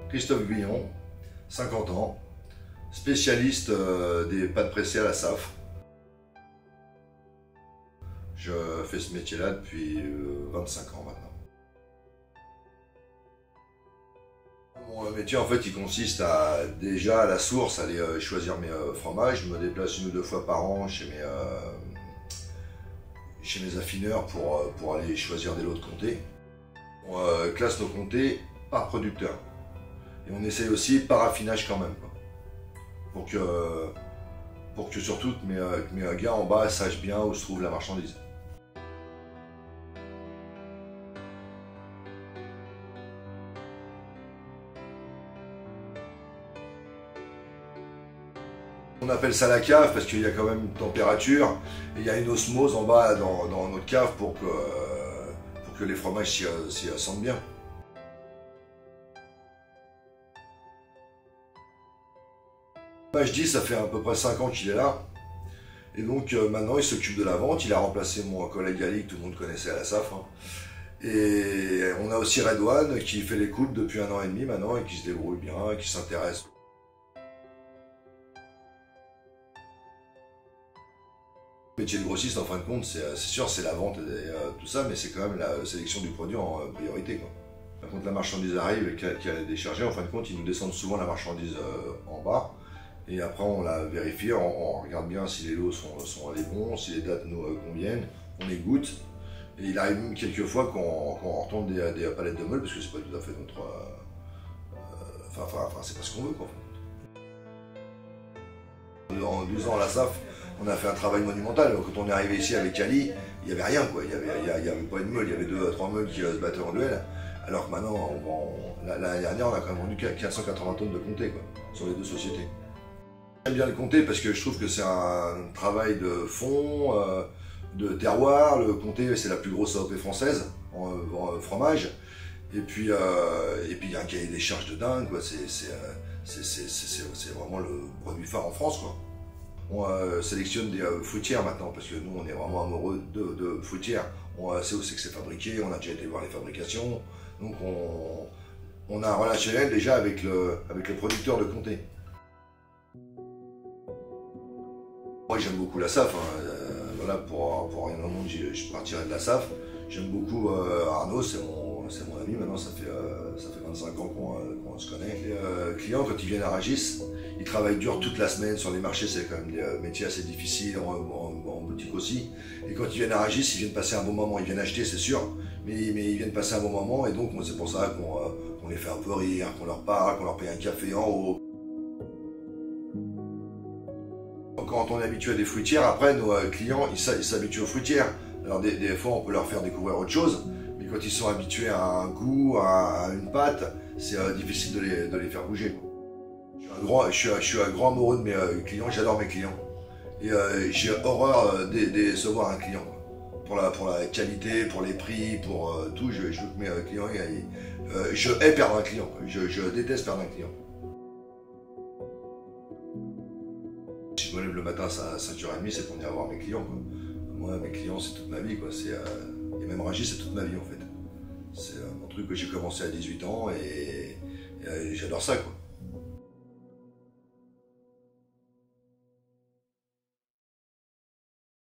Christophe Guillon, 50 ans, spécialiste des pâtes pressées à la SAF. Je fais ce métier-là depuis 25 ans maintenant. Mon métier, en fait, il consiste à, déjà à la source, aller choisir mes fromages. Je me déplace 1 ou 2 fois par an chez mes affineurs pour aller choisir des lots de comté. On classe nos comtés par producteur. Et on essaye aussi par affinage quand même, quoi. Pour que surtout mes gars en bas sachent bien où se trouve la marchandise. On appelle ça la cave parce qu'il y a quand même une température et il y a une osmose en bas dans notre cave pour que les fromages s'y sentent bien. Je dis, ça fait à peu près 5 ans qu'il est là. Et donc maintenant il s'occupe de la vente. Il a remplacé mon collègue Ali que tout le monde connaissait à la SAF. Hein. Et on a aussi Redouane qui fait les coupes depuis 1 an et demi maintenant et qui se débrouille bien, qui s'intéresse. Le métier de grossiste, en fin de compte, c'est sûr, c'est la vente et tout ça, mais c'est quand même la sélection du produit en priorité, quoi. Quand la marchandise arrive et qu'elle est déchargée, en fin de compte, ils nous descendent souvent la marchandise en bas. Et après, on la vérifie, on regarde bien si les lots sont les bons, si les dates nous conviennent, on les goûte. Et il arrive même quelques fois qu'on retourne des palettes de meules, parce que c'est pas tout à fait notre... Enfin, c'est pas ce qu'on veut, quoi. En 12 ans à la SAF, on a fait un travail monumental. Quand on est arrivé ici avec Ali, il n'y avait rien, quoi. Il n'y avait pas une meule, il y avait 2 à 3 meules qui se battaient en duel. Alors que maintenant, l'année dernière, on a quand même vendu 480 tonnes de comté, quoi, sur les 2 sociétés. J'aime bien le comté parce que je trouve que c'est un travail de fond, de terroir. Le comté, c'est la plus grosse AOP française en fromage. Et puis il y a un cahier des charges de dingue, quoi. C'est vraiment le produit phare en France, quoi. On sélectionne des fruitières maintenant parce que nous on est vraiment amoureux de fruitières. On sait où c'est que c'est fabriqué, on a déjà été voir les fabrications. Donc on a un relationnel déjà avec le producteur de comté. Moi j'aime beaucoup la SAF, hein. Voilà, pour rien au monde je partirai de la SAF. J'aime beaucoup Arnaud, c'est mon ami maintenant, ça fait 25 ans qu'on se connaît. Les clients, quand ils viennent à Rungis, ils travaillent dur toute la semaine sur les marchés, c'est quand même des métiers assez difficiles, en boutique aussi. Et quand ils viennent à Rungis, ils viennent passer un bon moment, ils viennent acheter c'est sûr, mais ils viennent passer un bon moment et donc c'est pour ça qu'on les fait un peu rire, qu'on leur parle, qu'on leur paye un café en haut. Quand on est habitué à des fruitières, après nos clients ils s'habituent aux fruitières. Alors des fois on peut leur faire découvrir autre chose, mais quand ils sont habitués à un goût, à une pâte, c'est difficile de les faire bouger. Je suis un grand amoureux de mes clients, j'adore mes clients. Et j'ai horreur de décevoir un client. Pour la qualité, pour les prix, pour tout, je veux que mes clients... je hais perdre un client, je déteste perdre un client. Si je me lève le matin à 5h30, c'est pour venir voir mes clients, quoi. Moi, mes clients, c'est toute ma vie, quoi. Et même Rungis, c'est toute ma vie, en fait. C'est un truc que j'ai commencé à 18 ans et j'adore ça, quoi.